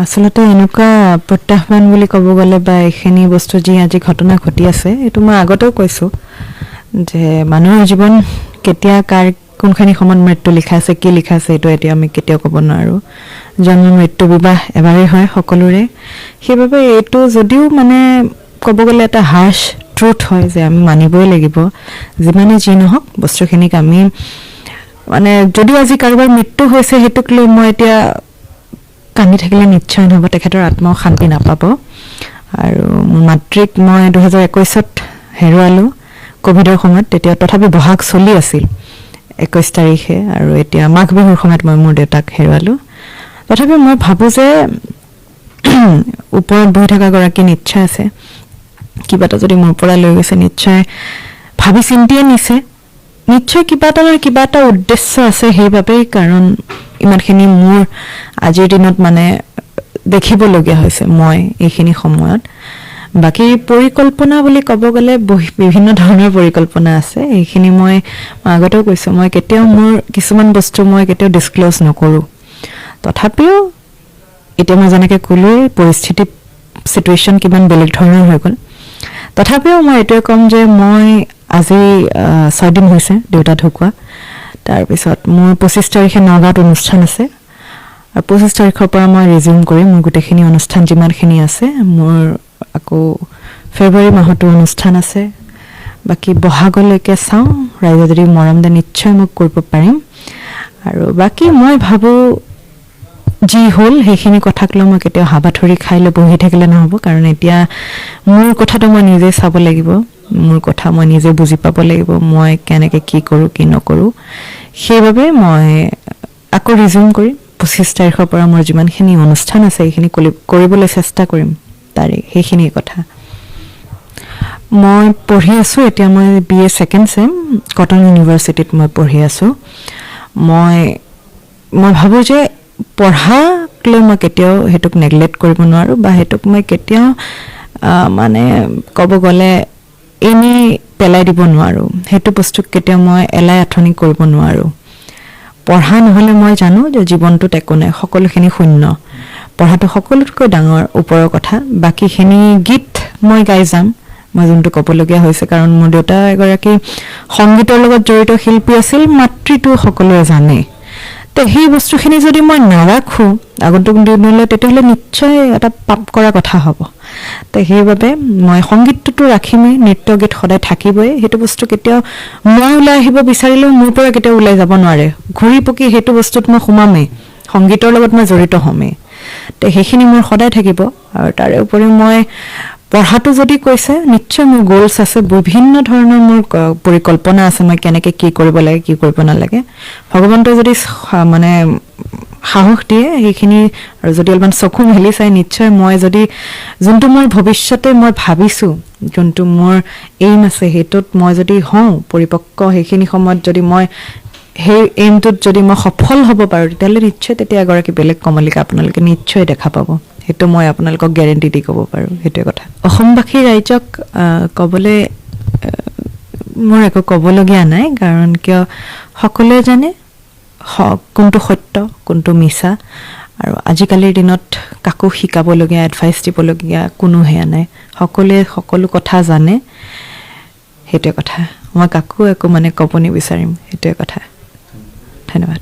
আসলতে এনেকুৱা প্ৰত্যাহ্বান বুলি ক'ব গ'লে বা এইখিনি বস্তু যি আজি ঘটনা ঘটি আছে এইটো মই আগতেও কৈছোঁ যে মানুহৰ জীৱন কেতিয়া কাৰ কোনখিনি সময়ত মৃত্যু লিখা আছে কি লিখা আছে এইটো এতিয়া আমি কেতিয়াও ক'ব নোৱাৰোঁ জন্ম মৃত্যু বিবাহ এবাৰেই হয় সকলোৰে সেইবাবে এইটো যদিও মানে ক'ব গ'লে এটা হাৰ্শ ট্ৰুথ হয় যে আমি মানিবই লাগিব যিমানে যি নহওক বস্তুখিনিক আমি মানে যদিও আজি কাৰোবাৰ মৃত্যু হৈছে সেইটোক লৈ মই এতিয়া কান্দি থাকিলে নিশ্চয় নহ'ব তেখেতৰ আত্মাও শান্তি নাপাব আৰু মাতৃক মই 2021ত হেৰুৱালোঁ কোভিডৰ সময়ত তেতিয়া তথাপি বহাগ চলি আছিল 21 তাৰিখে আৰু এতিয়া মাঘ বিহুৰ সময়ত মই মোৰ দেউতাক হেৰুৱালোঁ তথাপি মই ভাবোঁ যে ওপৰত বহি থকা গৰাকী নিশ্চয় আছে কিবা এটা যদি মোৰ পৰা লৈ গৈছে নিশ্চয় ভাবি চিন্তিয়ে নিছে নিশ্চয় কিবা এটা উদ্দেশ্য আছে সেইবাবেই কাৰণ ইমানখিনি মোৰ আজিৰ দিনত মানে দেখিবলগীয়া হৈছে মই এইখিনি সময়ত বাকী পৰিকল্পনা বুলি ক'ব গ'লে বিভিন্ন ধৰণৰ পৰিকল্পনা আছে এইখিনি মই আগতেও কৈছোঁ মই কেতিয়াও মোৰ কিছুমান বস্তু মই কেতিয়াও ডিছক্ল'জ নকৰোঁ তথাপিও এতিয়া মই যেনেকৈ ক'লোৱেই পৰিস্থিতি চিটুৱেশ্যন কিমান বেলেগ ধৰণৰ হৈ গ'ল তথাপিও মই এইটোৱে ক'ম যে মই আজি 6 দিন হৈছে দেউতা ঢুকুৱা তাৰপিছত মোৰ 25 তাৰিখে নগাঁৱত অনুষ্ঠান আছে আৰু 25 তাৰিখৰ পৰা মই ৰিজিউম কৰিম মোৰ গোটেইখিনি অনুষ্ঠান যিমানখিনি আছে মোৰ আকৌ ফেব্ৰুৱাৰী মাহতো অনুষ্ঠান আছে বাকী বহাগলৈকে চাওঁ ৰাইজে যদি মৰম দিয়ে নিশ্চয় মোক কৰিব পাৰিম আৰু বাকী মই ভাবোঁ যি হ'ল সেইখিনি কথাক লৈ মই কেতিয়াও হাবাথুৰি খাই লৈ বহি থাকিলে নহ'ব কাৰণ এতিয়া মোৰ কথাটো মই নিজে চাব লাগিব মোৰ কথা মই নিজে বুজি পাব লাগিব মই কেনেকৈ কি কৰোঁ কি নকৰোঁ সেইবাবে মই আকৌ ৰিজিউম কৰিম 25 তাৰিখৰ পৰা মোৰ যিমানখিনি অনুষ্ঠান আছে সেইখিনি কৰিবলৈ চেষ্টা কৰিম সেইখিনি কথা মই পঢ়ি আছোঁ এতিয়া মই BA ছেকেণ্ড ছেম কটন ইউনিভাৰ্চিটিত মই পঢ়ি আছোঁ মই ভাবোঁ যে পঢ়াক লৈ মই কেতিয়াও সেইটোক নেগলেক্ট কৰিব নোৱাৰোঁ বা সেইটোক মই কেতিয়াও মানে ক'ব গ'লে এনেই পেলাই দিব নোৱাৰোঁ সেইটো বস্তুক কেতিয়াও মই এলাই আথনি কৰিব নোৱাৰোঁ পঢ়া নহ'লে মই জানো যে জীৱনটোত একো নাই সকলোখিনি শূন্য পঢ়াটো সকলোতকৈ ডাঙৰ ওপৰৰ কথা বাকীখিনি গীত মই গাই যাম মই যোনটো ক'বলগীয়া হৈছে কাৰণ মোৰ দেউতা এগৰাকী সংগীতৰ লগত জড়িত শিল্পী আছিল মাতৃটো সকলোৱে জানে তো সেই বস্তুখিনি যদি মই নাৰাখোঁ আগন্তুক দিনলৈ তেতিয়াহ'লে নিশ্চয় এটা পাপ কৰা কথা হ'ব তো সেইবাবে মই সংগীতটোতো ৰাখিমেই নৃত্য গীত সদায় থাকিবই সেইটো বস্তু কেতিয়াও মই ওলাই আহিব বিচাৰিলেও মোৰ পৰা কেতিয়াও ওলাই যাব নোৱাৰে ঘূৰি পকি সেইটো বস্তুত মই সোমামেই সংগীতৰ লগত মই জড়িত হ'মেই তো সেইখিনি মোৰ সদায় থাকিব আৰু তাৰে উপৰি মই পঢ়াটো যদি কৈছে নিশ্চয় মোৰ গ'লছ আছে বিভিন্ন ধৰণৰ মোৰ পৰিকল্পনা আছে মই কেনেকৈ কি কৰিব লাগে কি কৰিব নালাগে ভগৱন্তই যদি মানে সাহস দিয়ে সেইখিনি আৰু যদি অলপমান চকু মেলি চাই নিশ্চয় মই যদি যোনটো মোৰ ভৱিষ্যতে মই ভাবিছোঁ যোনটো মোৰ এইম আছে সেইটোত মই যদি হওঁ পৰিপক্ক সেইখিনি সময়ত যদি মই সেই এইমটোত যদি মই সফল হ'ব পাৰোঁ তেতিয়াহ'লে নিশ্চয় তেতিয়া এগৰাকী বেলেগ কমলিকা আপোনালোকে নিশ্চয় দেখা পাব সেইটো মই আপোনালোকক গেৰেণ্টি দি ক'ব পাৰোঁ সেইটোৱে কথা অসমবাসী ৰাইজক ক'বলৈ মোৰ একো ক'বলগীয়া নাই কাৰণ কিয় সকলোৱে জানে কোনটো সত্য কোনটো মিছা আৰু আজিকালিৰ দিনত কাকো শিকাবলগীয়া এডভাইচ দিবলগীয়া কোনো হেয়া নাই সকলোৱে সকলো কথা জানে সেইটোৱে কথা মই কাকো একো মানে ক'ব নিবিচাৰিম সেইটোৱে কথা ধন্যবাদ